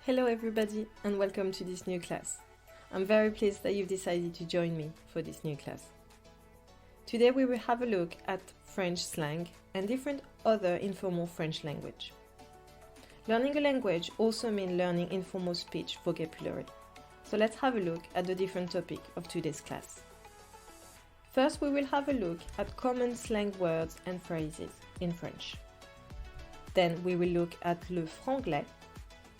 Hello everybody and welcome to this new class. I'm very pleased that you've decided to join me for this new class. Today we will have a look at French slang and different other informal French language. Learning a language also means learning informal speech vocabulary. So let's have a look at the different topic of today's class. First we will have a look at common slang words and phrases in French. Then we will look at le Franglais,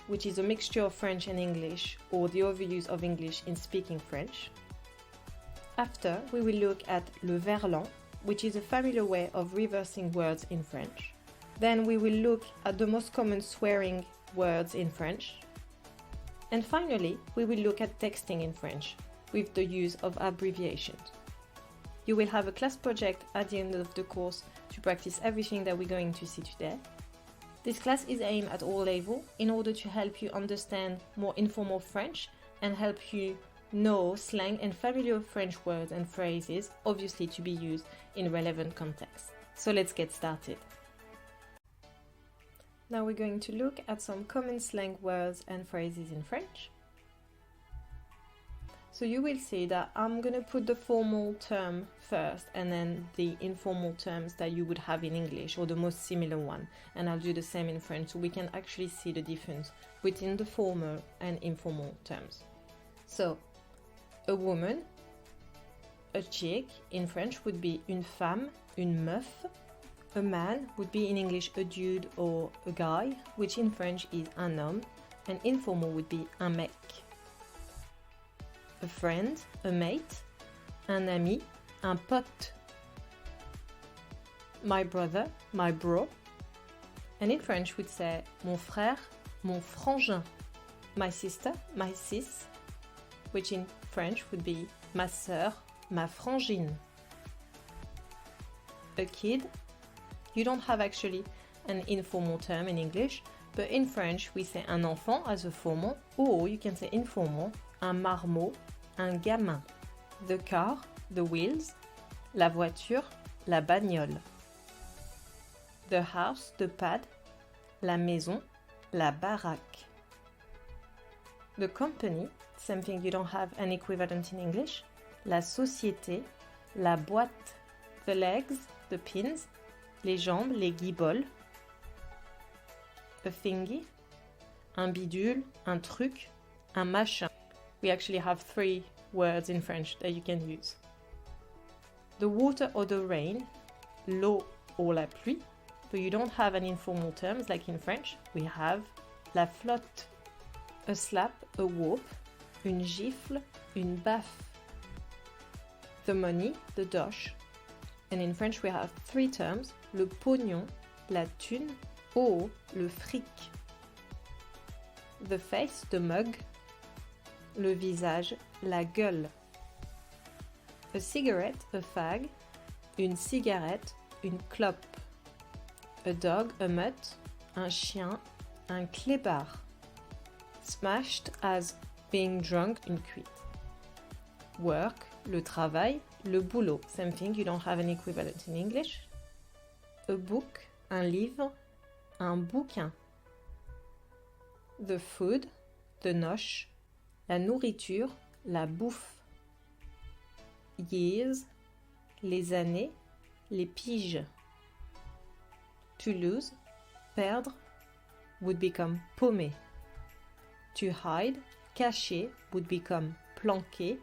which is a mixture of French and English, or the overuse of English in speaking French. After, we will look at le Verlan, which is a familiar way of reversing words in French. Then we will look at the most common swearing words in French. And finally, we will look at texting in French, with the use of abbreviations. You will have a class project at the end of the course to practice everything that we're going to see today. This class is aimed at all levels in order to help you understand more informal French and help you know slang and familiar French words and phrases, obviously to be used in relevant contexts. So let's get started. Now we're going to look at some common slang words and phrases in French. So you will see that I'm going to put the formal term first and then the informal terms that you would have in English, or the most similar one, and I'll do the same in French so we can actually see the difference between the formal and informal terms. So, a woman, a chick in French would be une femme, une meuf. A man would be in English a dude or a guy, which in French is un homme, and informal would be un mec. A friend, a mate, un ami, un pote. My brother, my bro. And in French we'd say mon frère, mon frangin. My sister, my sis, which in French would be ma sœur, ma frangine. A kid, you don't have actually an informal term in English, but in French we say un enfant as a formal, or you can say informal, un marmot, un gamin. The car, the wheels, la voiture, la bagnole. The house, the pad, la maison, la baraque. The company, something you don't have an equivalent in English, la société, la boîte. The legs, the pins, les jambes, les guiboles. A thingy, un bidule, un truc, un machin. We actually have 3 words in French that you can use. The water or the rain, l'eau or la pluie, but you don't have an informal terms like in French. We have la flotte, a slap, a whoop, une gifle, une baffe. The money, the dosh. And in French we have 3 terms, le pognon, la thune, or le fric. The face, the mug, le visage, la gueule. A cigarette, a fag, une cigarette, une clope. A dog, a mutt, un chien, un clébard. Smashed as being drunk, une cuite. Work, le travail, le boulot, something you don't have an equivalent in English. A book, un livre, un bouquin. The food, the noche, la nourriture, la bouffe. Years, les années, les piges. To lose, perdre, would become paumer. To hide, cacher, would become planquer.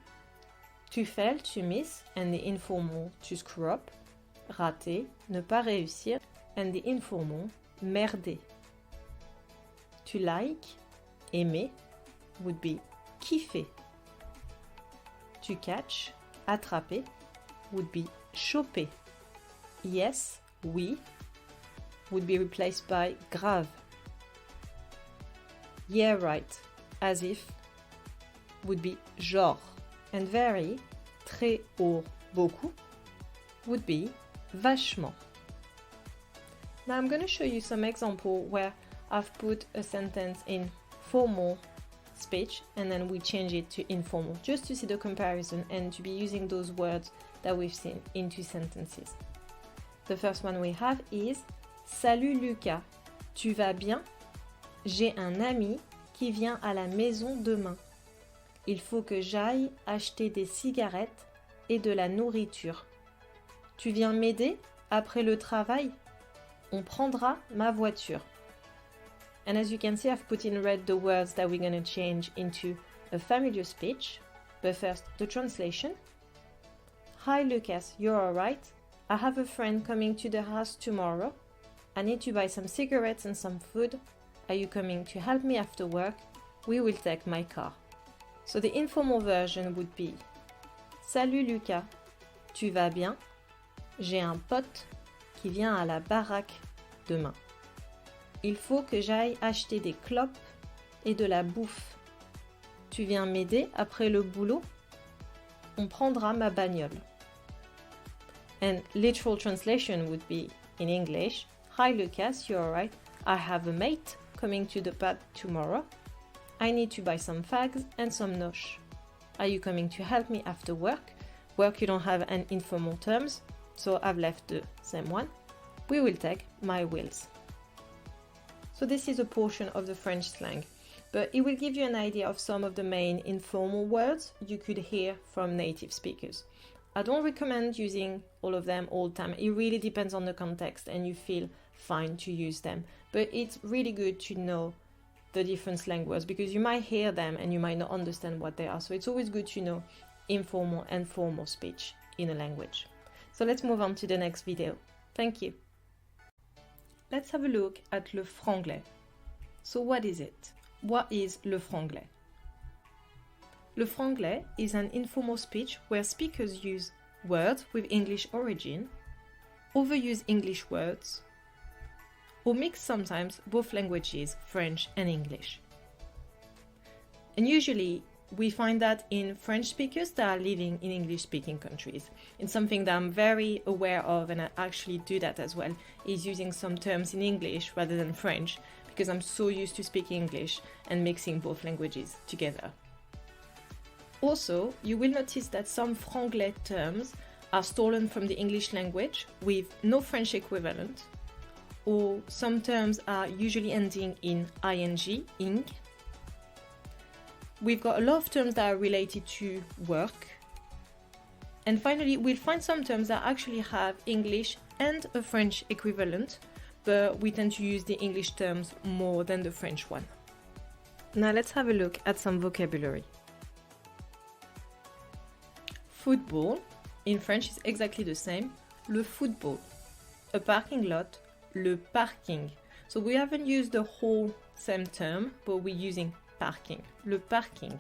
To fail, to miss, and the informal, to screw up. Rater, ne pas réussir, and the informal, merder. To like, aimer, would be kiffer. To catch, attraper, would be choper. Yes, oui, would be replaced by grave. Yeah, right, as if, would be genre. And very, très or beaucoup, would be vachement. Now I'm going to show you some example where I've put a sentence in formal speech and then we change it to informal, just to see the comparison and to be using those words that we've seen into sentences. The first one we have is Salut Lucas, tu vas bien? J'ai un ami qui vient à la maison demain. Il faut que j'aille acheter des cigarettes et de la nourriture. Tu viens m'aider après le travail? On prendra ma voiture. And as you can see, I've put in red the words that we're going to change into a familiar speech. But first, the translation. Hi Lucas, you're alright? I have a friend coming to the house tomorrow. I need to buy some cigarettes and some food. Are you coming to help me after work? We will take my car. So the informal version would be: Salut Lucas, tu vas bien? J'ai un pote qui vient à la baraque demain. Il faut que j'aille acheter des clopes et de la bouffe. Tu viens m'aider après le boulot? On prendra ma bagnole. And literal translation would be in English: Hi Lucas, you alright? I have a mate coming to the pub tomorrow. I need to buy some fags and some nosh. Are you coming to help me after work? Work you don't have an informal terms, so I've left the same one. We will take my wheels. So this is a portion of the French slang, but it will give you an idea of some of the main informal words you could hear from native speakers. I don't recommend using all of them all the time. It really depends on the context and you feel fine to use them. But it's really good to know the different slang words because you might hear them and you might not understand what they are. So it's always good to know informal and formal speech in a language. So let's move on to the next video. Thank you. Let's have a look at le franglais. So what is it? What is le franglais? Le franglais is an informal speech where speakers use words with English origin, overuse English words, or mix sometimes both languages, French and English. And usually we find that in French speakers that are living in English-speaking countries. It's something that I'm very aware of, and I actually do that as well, is using some terms in English rather than French, because I'm so used to speaking English and mixing both languages together. Also, you will notice that some franglais terms are stolen from the English language with no French equivalent, or some terms are usually ending in ing, ing. We've got a lot of terms that are related to work. And finally, we'll find some terms that actually have English and a French equivalent, but we tend to use the English terms more than the French one. Now let's have a look at some vocabulary. Football, in French, is exactly the same. Le football. A parking lot, le parking. So we haven't used the whole same term, but we're using parking, le parking.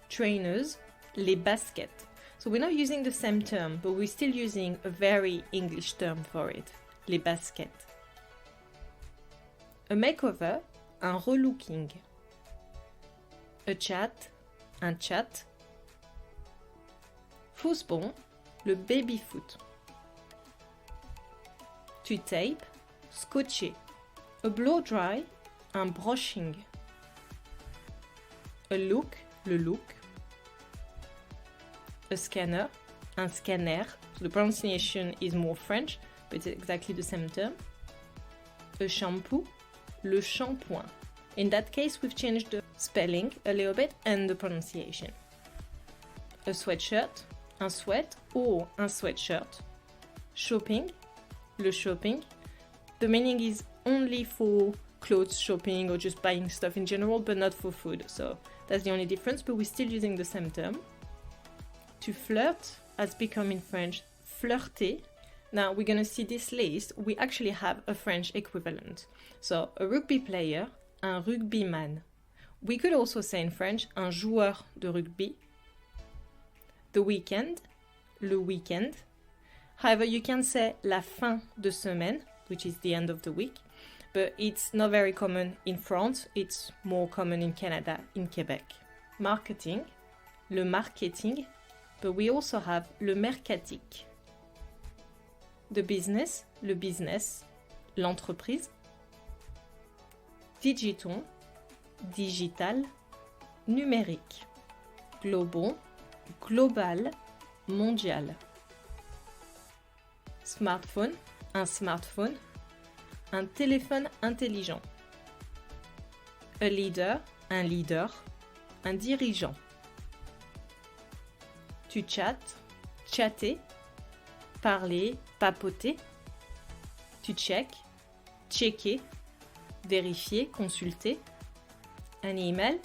Trainers, les baskets. So we're not using the same term, but we're still using a very English term for it, les baskets. A makeover, un relooking. A chat, un chat. Football, le baby-foot. To tape, scotcher. A blow-dry, un brushing. A look, le look. A scanner, un scanner. So the pronunciation is more French, but it's exactly the same term. A shampoo, le shampoing. In that case, we've changed the spelling a little bit and the pronunciation. A sweatshirt, un sweat or un sweatshirt. Shopping, le shopping. The meaning is only for clothes shopping or just buying stuff in general, but not for food. So that's the only difference, but we're still using the same term. To flirt has become in French flirter. Now we're going to see this list. We actually have a French equivalent. So a rugby player, un rugbyman. We could also say in French un joueur de rugby. The weekend, le weekend. However, you can say la fin de semaine, which is the end of the week, but it's not very common in France. It's more common in Canada, in Quebec. Marketing, le marketing, but we also have le mercatique. The business, le business, l'entreprise. Digiton, digital, numérique. Global, global, mondial. Smartphone, un smartphone, un téléphone intelligent. A leader, un leader, un dirigeant. Tu chattes, chatter, parler, papoter. Tu check, checker, vérifier, consulter. Un email,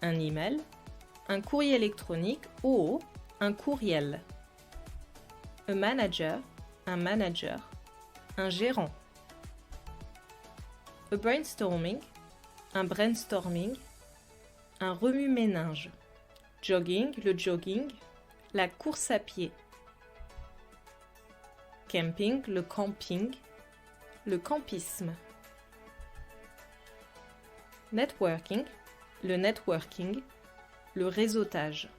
un courrier électronique ou un courriel. A manager, un gérant. A brainstorming, un brainstorming, un remue-ménage. Jogging, le jogging, la course à pied. Camping, le campisme. Networking, le networking, le réseautage.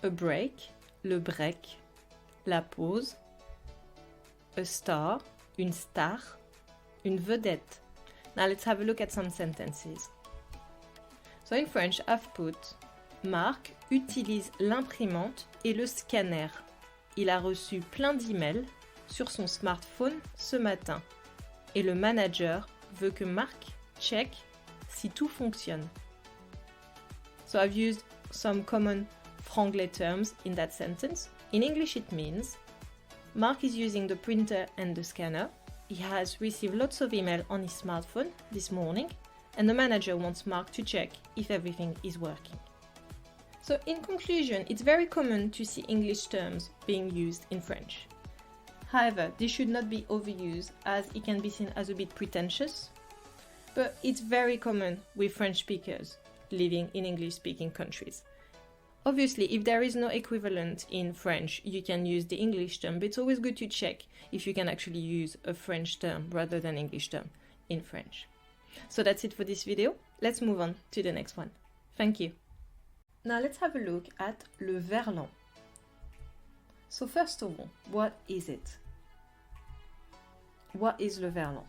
A break, le break, la pause. A star, une star, une vedette. Now let's have a look at some sentences. So in French, I've put Marc utilise l'imprimante et le scanner. Il a reçu plein d'emails sur son smartphone ce matin. Et le manager veut que Marc check si tout fonctionne. So I've used some common Franglais terms in that sentence. In English it means Mark is using the printer and the scanner. He has received lots of email on his smartphone this morning and the manager wants Mark to check if everything is working. So in conclusion, it's very common to see English terms being used in French. However, this should not be overused as it can be seen as a bit pretentious, but it's very common with French speakers living in English-speaking countries. Obviously, if there is no equivalent in French, you can use the English term, but it's always good to check if you can actually use a French term rather than English term in French. So that's it for this video. Let's move on to the next one. Thank you. Now let's have a look at le Verlan. So first of all, what is it? What is le Verlan?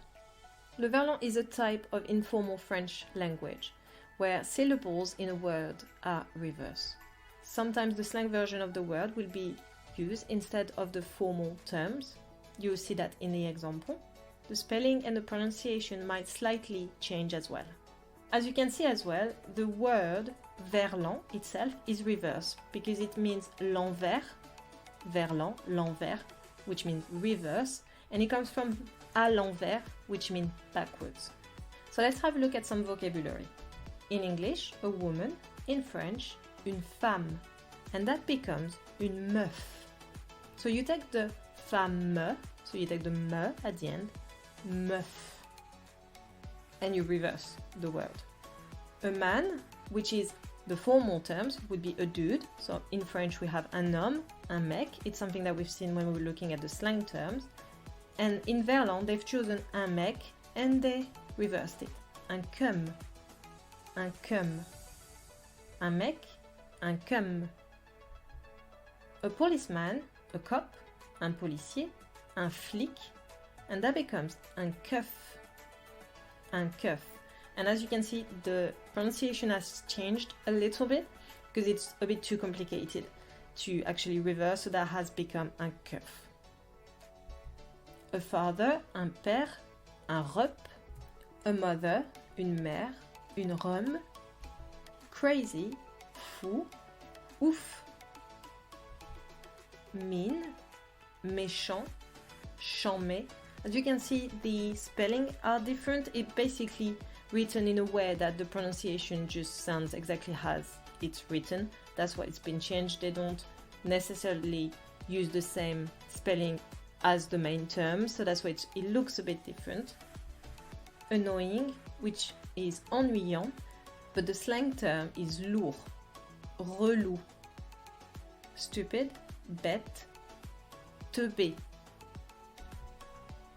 Le Verlan is a type of informal French language where syllables in a word are reversed. Sometimes the slang version of the word will be used instead of the formal terms. You will see that in the example. The spelling and the pronunciation might slightly change as well. As you can see as well, the word Verlan itself is reversed because it means l'envers, Verlan, l'envers, which means reverse, and it comes from à l'envers, which means backwards. So let's have a look at some vocabulary. In English, a woman. In French, une femme. And that becomes une meuf. So you take the femme, so you take the me at the end, meuf. And you reverse the word. A man, which is the formal terms, would be a dude. So in French we have un homme, un mec. It's something that we've seen when we were looking at the slang terms. And in Verlan, they've chosen un mec and they reversed it. Un cum. Un cum. Un mec, un cum. A policeman, a cop, un policier, un flic, and that becomes un keuf. Un keuf. And as you can see, the pronunciation has changed a little bit because it's a bit too complicated to actually reverse, so that has become un keuf. A father, un père, un rep. A mother, une mère, une rome. Crazy, fou, ouf. Mean, méchant, chambé. As you can see, the spelling are different. It's basically written in a way that the pronunciation just sounds exactly as it's written. That's why it's been changed. They don't necessarily use the same spelling as the main term, so that's why it looks a bit different. Annoying, which is ennuyant, but the slang term is lourd, relou. Stupid, bête, teubé.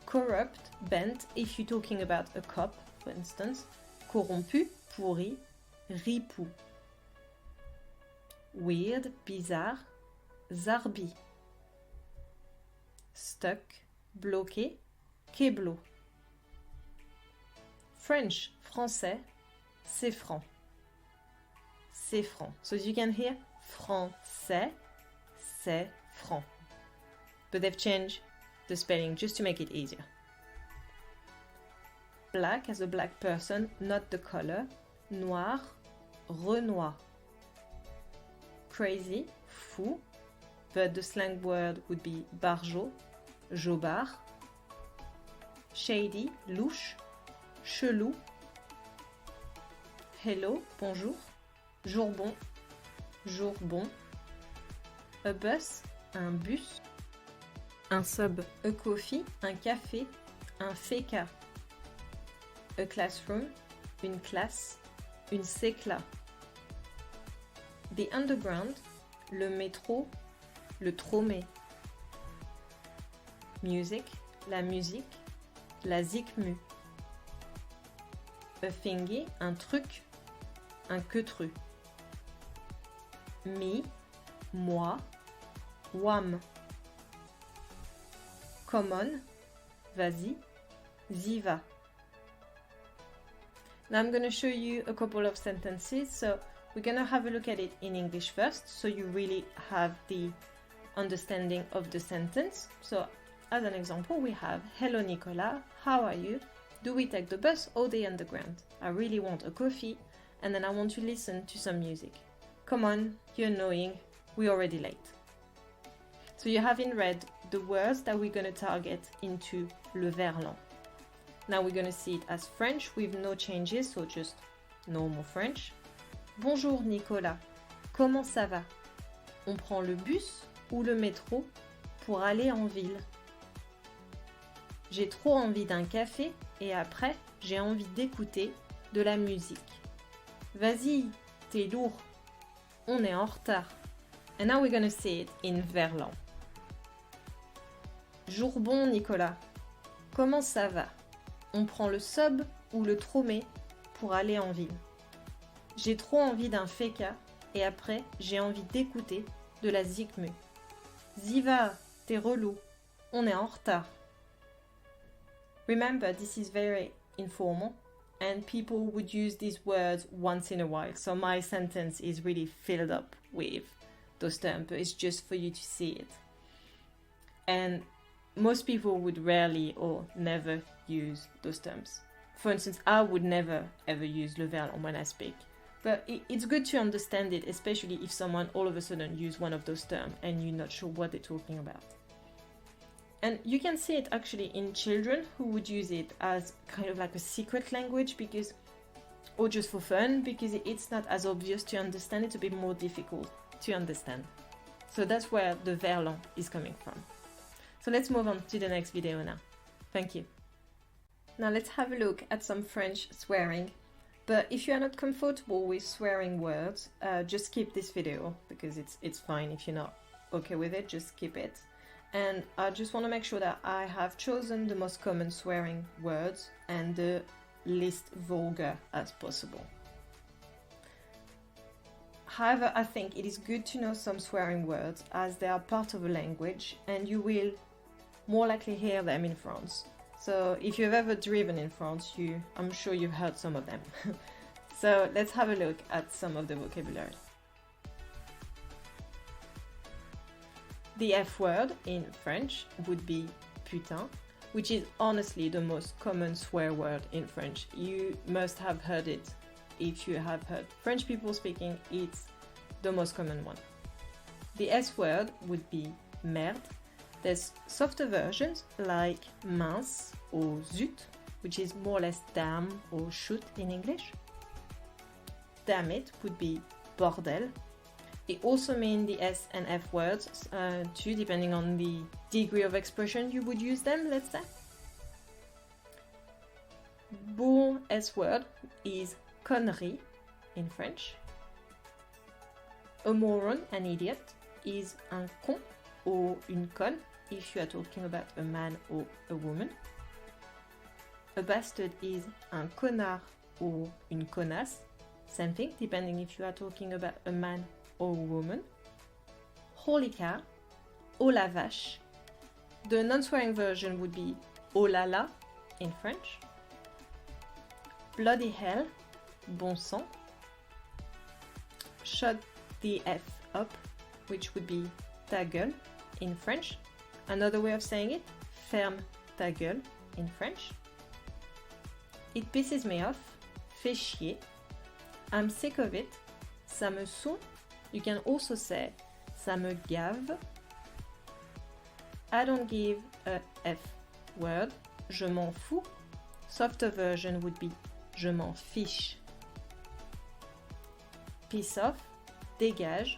Corrupt, bent, if you're talking about a cop, for instance. Corrompu, pourri, ripou. Weird, bizarre, zarbi. Stuck, bloqué, keblo. French, français, c'est franc. C'est franc. So as you can hear, français, c'est franc. But they've changed the spelling just to make it easier. Black as a black person, not the color. noir, Renoir. Crazy, fou, but the slang word would be barjot, jobard. Shady, louche, chelou. Hello, bonjour, jourbon, jourbon. A bus, un bus. Un sub, a coffee, un café, un féca. A classroom, une classe, une sécla. The underground, le métro, le tromé. Music, la musique, la zikmu. A thingy, un truc, un queutru. Me, moi, wam. Common, vas-y, j'y va. Now I'm going to show you a couple of sentences, so we're going to have a look at it in English first, so you really have the understanding of the sentence. So as an example, we have, hello Nicolas, how are you? Do we take the bus or the underground? I really want a coffee, and then I want to listen to some music. Come on, you're annoying, we're already late. So you have in red the words that we're going to target into le Verlan. Now we're going to see it as French with no changes, so just normal French. Bonjour Nicolas, comment ça va? On prend le bus ou le métro pour aller en ville? J'ai trop envie d'un café et après, j'ai envie d'écouter de la musique. Vas-y, t'es lourd. On est en retard. And now we're going to say it in Verlan. Jourbon Nicolas, comment ça va? On prend le sub ou le tromé pour aller en ville. J'ai trop envie d'un féca et après j'ai envie d'écouter de la zikmu. Ziva, t'es relou, on est en retard. Remember, this is very informal and people would use these words once in a while, so my sentence is really filled up with those terms, but it's just for you to see it. And most people would rarely or never use those terms. For instance, I would never ever use le verlan when I speak. But it's good to understand it, especially if someone all of a sudden use one of those terms and you're not sure what they're talking about. And you can see it actually in children who would use it as kind of like a secret language because, or just for fun, because it's not as obvious to understand, it's a bit more difficult to understand. So that's where the verlan is coming from. So let's move on to the next video now. Thank you. Now let's have a look at some French swearing. But if you are not comfortable with swearing words, just skip this video because it's fine. If you're not okay with it, just skip it. And I just want to make sure that I have chosen the most common swearing words and the least vulgar as possible. However, I think it is good to know some swearing words as they are part of a language and you will more likely hear them in France. So if you've ever driven in France, I'm sure you've heard some of them. So let's have a look at some of the vocabulary. The F word in French would be putain, which is honestly the most common swear word in French. You must have heard it. If you have heard French people speaking, it's the most common one. The S word would be merde. There's softer versions like mince or zut, which is more or less damn or shoot in English. Damn it would be bordel. It also means the S and F words too, depending on the degree of expression you would use them, let's say. Bon S word is connerie in French. A moron, an idiot, is un con or une conne if you are talking about a man or a woman. A bastard is un connard or une connasse. Same thing, depending if you are talking about a man or a woman. Holy cow, oh la vache. The non-swearing version would be oh la la in French. Bloody hell, bon sang. Shut the F up, which would be ta gueule in French. Another way of saying it, ferme ta gueule in French. It pisses me off, fais chier. I'm sick of it. Ça me saoule. You can also say ça me gave. I don't give a F word. Je m'en fous. Softer version would be je m'en fiche. Piss off, dégage,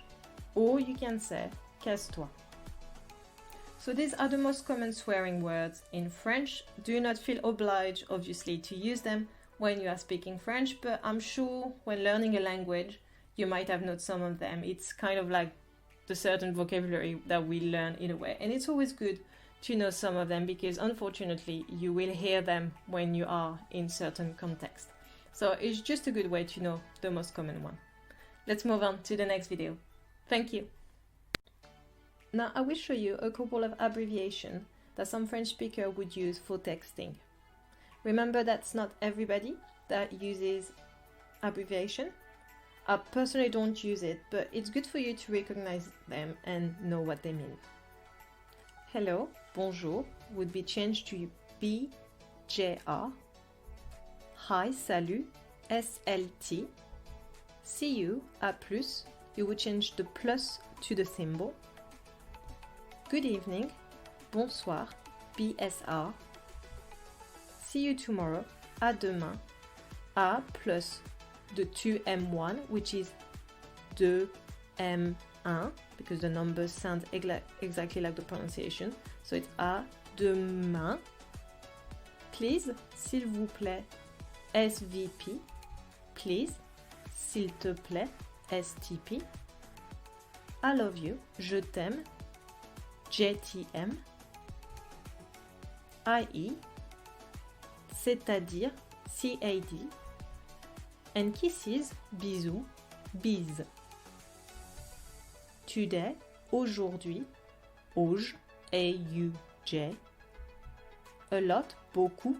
or you can say casse-toi. So these are the most common swearing words in French. Do not feel obliged, obviously, to use them when you are speaking French, but I'm sure when learning a language, you might have known some of them. It's kind of like the certain vocabulary that we learn in a way. And it's always good to know some of them because unfortunately you will hear them when you are in certain context. So it's just a good way to know the most common one. Let's move on to the next video. Thank you. Now I will show you a couple of abbreviations that some French speakers would use for texting. Remember that's not everybody that uses abbreviation. I personally don't use it, but it's good for you to recognize them and know what they mean. Hello, bonjour would be changed to BJR. Hi, salut, SLT. See you, A plus, you would change the plus to the symbol. Good evening, bonsoir, BSR. See you tomorrow, à demain, A plus the 2M1, which is 2M1, because the numbers sound exactly like the pronunciation. So it's à demain. Please, s'il vous plaît, SVP. Please, s'il te plaît, STP. I love you, je t'aime, JTM. IE, c'est-à-dire, CAD. And kisses, bisous, bise. Today, aujourd'hui, auj, AUJ. A lot, beaucoup,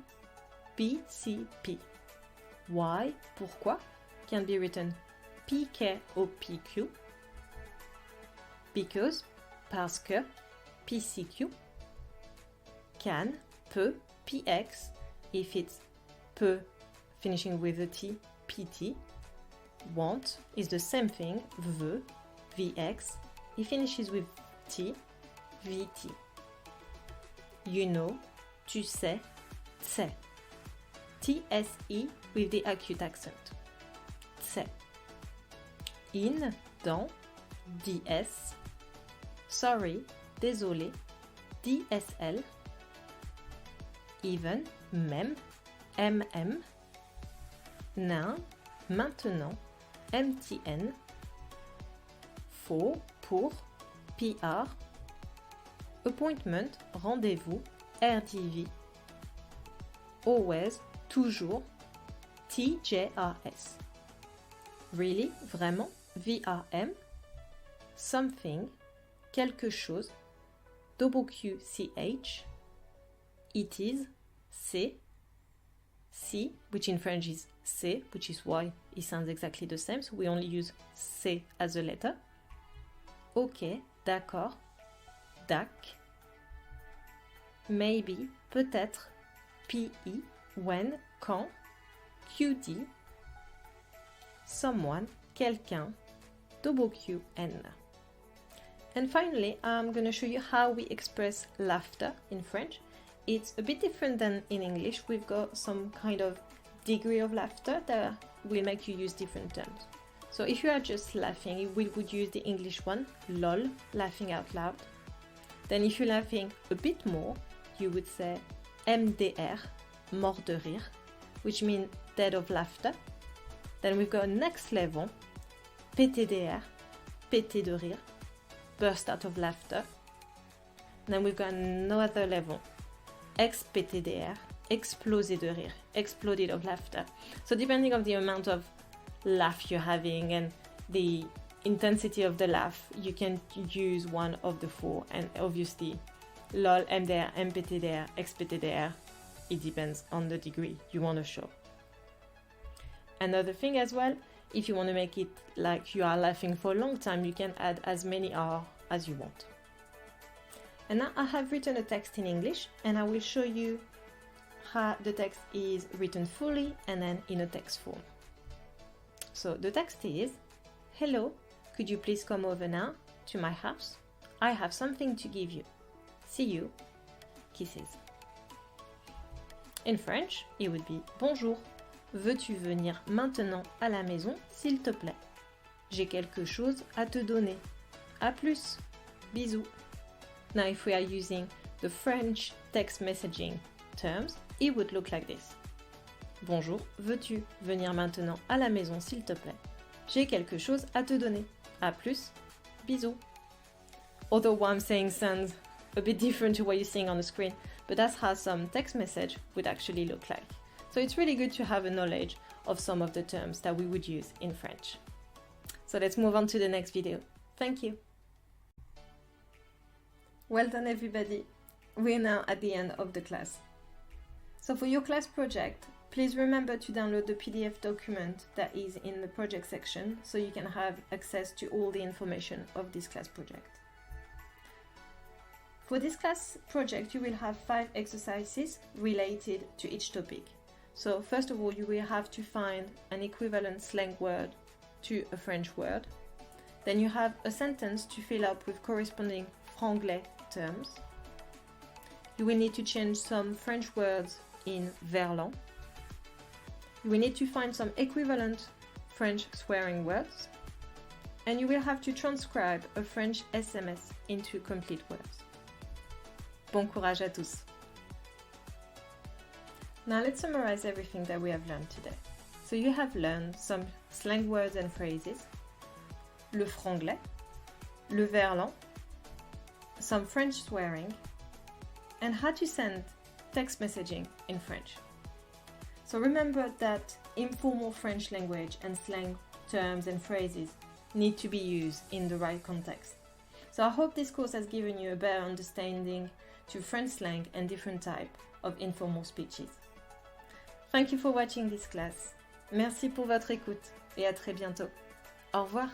PCP. Why, pourquoi, can be written PK or PQ. Because, parce que, PCQ. Can, peut, PX, if it's peut finishing with a T, PT. Want is the same thing, veut, VX. It finishes with T, VT. You know, tu sais, t'sais. TSE with the acute accent. T'sais. In, dans, DS. Sorry, désolé, DSL. Even, même, MM. Now, maintenant, MTN. For, pour, PR. Appointment, rendez-vous, RDV. Always, toujours, TJRS. Really, vraiment, VRM. Something, quelque chose, WQCH. It is, c'est. C, which in French is C, which is why it sounds exactly the same, so we only use C as a letter. Ok, d'accord, DAC. Maybe, peut-être, PE, when, quand, QD. Someone, quelqu'un, WQN. And finally, I'm going to show you how we express laughter in French. It's a bit different than in English. We've got some kind of degree of laughter that will make you use different terms. So if you are just laughing, we would use the English one, lol, laughing out loud. Then if you're laughing a bit more, you would say MDR, mort de rire, which means dead of laughter. Then we've got next level, PTDR, pété de rire, burst out of laughter. Then we've got another level, ex-PTDR, explosé de rire, exploded of laughter. So depending on the amount of laugh you're having and the intensity of the laugh, you can use one of the four. And obviously, LOL, MDR, MPTDR, ex-PTDR, it depends on the degree you want to show. Another thing as well, if you want to make it like you are laughing for a long time, you can add as many R as you want. And now I have written a text in English and I will show you how the text is written fully and then in a text form. So the text is, "Hello, could you please come over now to my house? I have something to give you. See you. Kisses." In French, it would be, "Bonjour, veux-tu venir maintenant à la maison, s'il te plaît? J'ai quelque chose à te donner. À plus. Bisous." Now, if we are using the French text messaging terms, it would look like this. "Bonjour, veux-tu venir maintenant à la maison, s'il te plaît? J'ai quelque chose à te donner. À plus. Bisous." Although what I'm saying sounds a bit different to what you're seeing on the screen, but that's how some text message would actually look like. So it's really good to have a knowledge of some of the terms that we would use in French. So let's move on to the next video. Thank you. Well done, everybody. We're now at the end of the class. So for your class project, please remember to download the PDF document that is in the project section so you can have access to all the information of this class project. For this class project, you will have 5 exercises related to each topic. So first of all, you will have to find an equivalent slang word to a French word. Then you have a sentence to fill up with corresponding Franglais terms. You will need to change some French words in Verlan. You will need to find some equivalent French swearing words. And you will have to transcribe a French SMS into complete words. Bon courage à tous! Now let's summarize everything that we have learned today. So you have learned some slang words and phrases, le franglais, le verlan, some French swearing, and how to send text messaging in French. So remember that informal French language and slang terms and phrases need to be used in the right context. So I hope this course has given you a better understanding to French slang and different types of informal speeches. Thank you for watching this class. Merci pour votre écoute et à très bientôt. Au revoir.